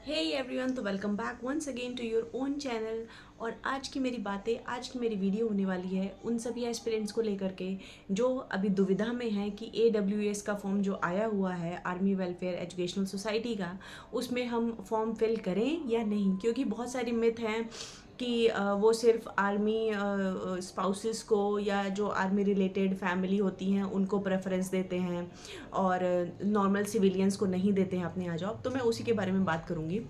हे everyone, तो welcome back once again to your own channel. और आज की मेरी बातें, आज की मेरी वीडियो होने वाली है उन सभी एस्पिरेंट्स को लेकर के जो अभी दुविधा में हैं कि AWS का फॉर्म जो आया हुआ है आर्मी वेलफेयर एजुकेशनल सोसाइटी का, उसमें हम फॉर्म फिल करें या नहीं। क्योंकि बहुत सारी मिथ हैं कि वो सिर्फ आर्मी स्पाउसेस को या जो आर्मी रिलेटेड फैमिली होती हैं उनको प्रेफरेंस देते हैं और नॉर्मल सिविलियंस को नहीं देते हैं अपने यहाँ जॉब। तो मैं उसी के बारे में बात करूँगी।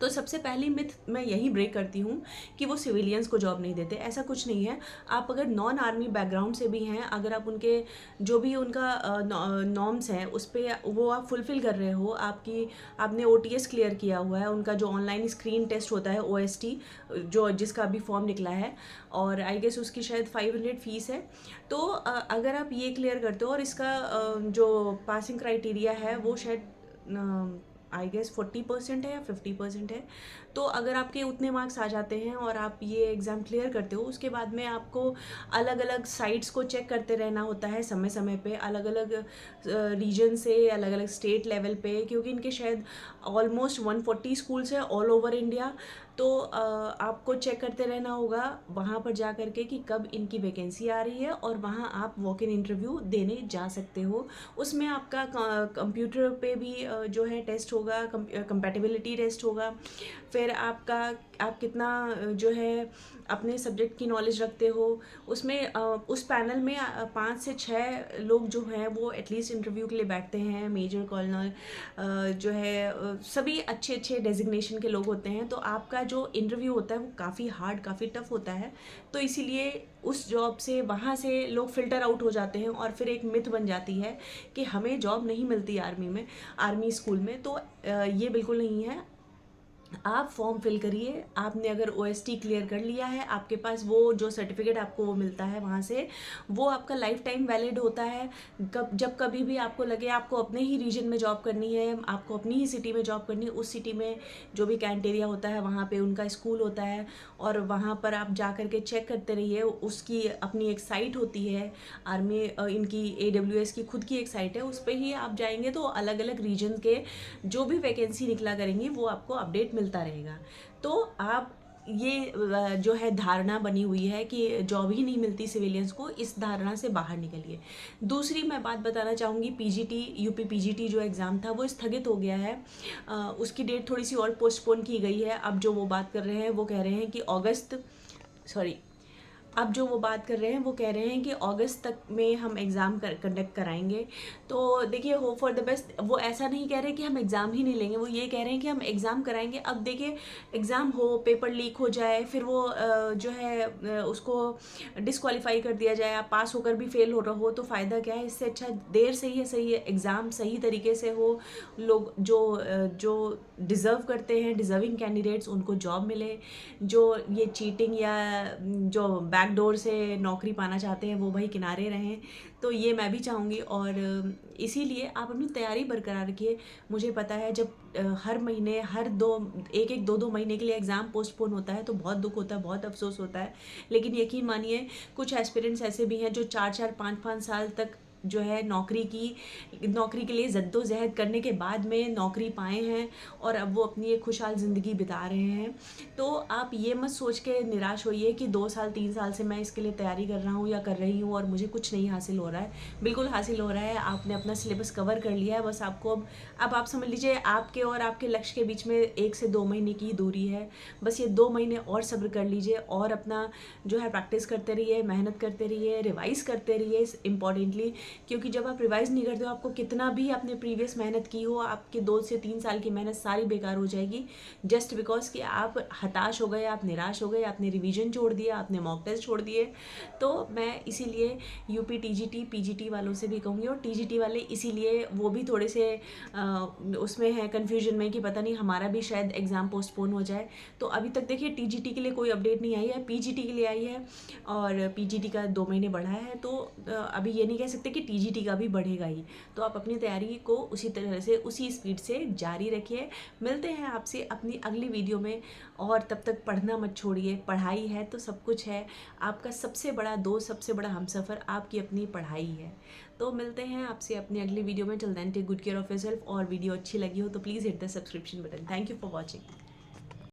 तो सबसे पहली मिथ मैं यही ब्रेक करती हूँ कि वो सिविलियंस को जॉब नहीं देते। ऐसा कुछ नहीं है। आप अगर नॉन आर्मी बैकग्राउंड से भी हैं, अगर आप उनके जो भी उनका नॉर्म्स हैं उस पर वो आप फुलफ़िल कर रहे हो, आपने OTS क्लियर किया हुआ है, उनका जो ऑनलाइन स्क्रीन टेस्ट होता है OST जो जिसका अभी फॉर्म निकला है, और आई गेस उसकी शायद 500 फीस है। तो अगर आप ये क्लियर करते हो और इसका जो पासिंग क्राइटेरिया है वो शायद आई गेस 40% है या 50% है। तो अगर आपके उतने मार्क्स आ जाते हैं और आप ये एग्ज़ाम क्लियर करते हो, उसके बाद में आपको अलग अलग साइट्स को चेक करते रहना होता है समय समय पे, अलग अलग रीजन से, अलग अलग स्टेट लेवल पे, क्योंकि इनके शायद ऑलमोस्ट 140 स्कूल्स है ऑल ओवर इंडिया। तो आपको चेक करते रहना होगा वहाँ पर जा कर के कि कब इनकी वैकेंसी आ रही है, और वहाँ आप वॉक इन इंटरव्यू देने जा सकते हो। उसमें आपका कंप्यूटर पे भी जो है टेस्ट होगा, कंपैटिबिलिटी टेस्ट होगा। फिर आप कितना जो है अपने सब्जेक्ट की नॉलेज रखते हो। उसमें उस पैनल में 5 से 6 लोग जो हैं वो एटलीस्ट इंटरव्यू के लिए बैठते हैं। मेजर कर्नल जो है सभी अच्छे अच्छे डेजिग्नेशन के लोग होते हैं। तो आपका जो इंटरव्यू होता है वो काफ़ी हार्ड, काफ़ी टफ होता है। तो इसीलिए उस जॉब से, वहाँ से लोग फ़िल्टर आउट हो जाते हैं और फिर एक मिथ बन जाती है कि हमें जॉब नहीं मिलती आर्मी में, आर्मी स्कूल में। तो ये बिल्कुल नहीं है। आप फॉर्म फिल करिए। आपने अगर OST क्लियर कर लिया है, आपके पास वो जो सर्टिफिकेट आपको वो मिलता है वहाँ से, वो आपका लाइफ टाइम वैलिड होता है। जब कभी भी आपको लगे आपको अपने ही रीजन में जॉब करनी है, आपको अपनी ही सिटी में जॉब करनी है, उस सिटी में जो भी कैंट एरिया होता है वहाँ पे उनका स्कूल होता है, और वहाँ पर आप जा कर के चेक करते रहिए। उसकी अपनी एक साइट होती है आर्मी, इनकी AWS की खुद की एक साइट है, उस पर ही आप जाएंगे तो अलग अलग रीजन के जो भी वैकेंसी निकला करेंगी वो आपको अपडेट मिलता रहेगा। तो आप ये जो है धारणा बनी हुई है कि जॉब ही नहीं मिलती सिविलियंस को, इस धारणा से बाहर निकलिए। दूसरी मैं बात बताना चाहूँगी, PGT UP PGT जो एग्ज़ाम था वो स्थगित हो गया है। उसकी डेट थोड़ी सी और पोस्टपोन की गई है। अब जो वो बात कर रहे हैं वो कह रहे हैं कि सॉरी अब जो वो बात कर रहे हैं वो कह रहे हैं कि अगस्त तक में हम एग्ज़ाम कंडक्ट कराएंगे। तो देखिए, होप फॉर द बेस्ट। वो ऐसा नहीं कह रहे कि हम एग्ज़ाम ही नहीं लेंगे, वो ये कह रहे हैं कि हम एग्ज़ाम कराएंगे। अब देखिए, एग्ज़ाम हो, पेपर लीक हो जाए, फिर वो जो है उसको डिस्क्वालीफाई कर दिया जाए, आप पास होकर भी फेल हो रहा हो, तो फ़ायदा क्या है। इससे अच्छा देर से ही सही है, एग्ज़ाम सही तरीके से हो, लोग जो डिज़र्व करते हैं, डिज़र्विंग कैंडिडेट्स, उनको जॉब मिले। जो ये चीटिंग या जो बैकडोर से नौकरी पाना चाहते हैं वो भाई किनारे रहें। तो ये मैं भी चाहूँगी, और इसीलिए आप अपनी तैयारी बरकरार रखिए। मुझे पता है जब हर महीने, हर दो एक एक दो दो महीने के लिए एग्ज़ाम पोस्टपोन होता है तो बहुत दुख होता है, बहुत अफसोस होता है। लेकिन यकीन मानिए, कुछ एस्पिरेंट्स ऐसे भी हैं जो 4-4 5-5 साल तक जो है नौकरी के लिए जद्दोजहद करने के बाद में नौकरी पाए हैं, और अब वो अपनी एक खुशहाल ज़िंदगी बिता रहे हैं। तो आप ये मत सोच के निराश होइए कि 2 साल 3 साल से मैं इसके लिए तैयारी कर रहा हूँ या कर रही हूँ और मुझे कुछ नहीं हासिल हो रहा है। बिल्कुल हासिल हो रहा है। आपने अपना सिलेबस कवर कर लिया है, बस आपको अब आप समझ लीजिए आपके और आपके लक्ष्य के बीच में 1 से 2 महीने की दूरी है। बस ये 2 महीने और सब्र कर लीजिए, और अपना जो है प्रैक्टिस करते रहिए, मेहनत करते रहिए, रिवाइज करते रहिए इम्पॉर्टेंटली। क्योंकि जब आप रिवाइज नहीं करते हो, आपको कितना भी आपने प्रीवियस मेहनत की हो, आपके 2 से 3 साल की मेहनत सारी बेकार हो जाएगी, जस्ट बिकॉज कि आप हताश हो गए, आप निराश हो गए, आपने रिवीजन छोड़ दिया, आपने मॉक टेस्ट छोड़ दिए। तो मैं इसीलिए UP TGT PGT वालों से भी कहूँगी, और TGT वाले इसीलिए वो भी थोड़े से उसमें है कन्फ्यूजन में कि पता नहीं हमारा भी शायद एग्ज़ाम पोस्टपोन हो जाए। तो अभी तक देखिए TGT के लिए कोई अपडेट नहीं आई है, PGT के लिए आई है, और PGT का 2 महीने बढ़ा है। तो अभी ये नहीं कह सकते कि टीजीटी का भी बढ़ेगा ही। तो आप अपनी तैयारी को उसी तरह से उसी स्पीड से जारी रखिए। मिलते हैं आपसे अपनी अगली वीडियो में, और तब तक पढ़ना मत छोड़िए। पढ़ाई है तो सब कुछ है। आपका सबसे बड़ा दोस्त, सबसे बड़ा हमसफ़र आपकी अपनी पढ़ाई है। तो मिलते हैं आपसे अपनी अगली वीडियो में। Till then take good care of yourself. और वीडियो अच्छी लगी हो तो please hit the subscription button. Thank you for watching.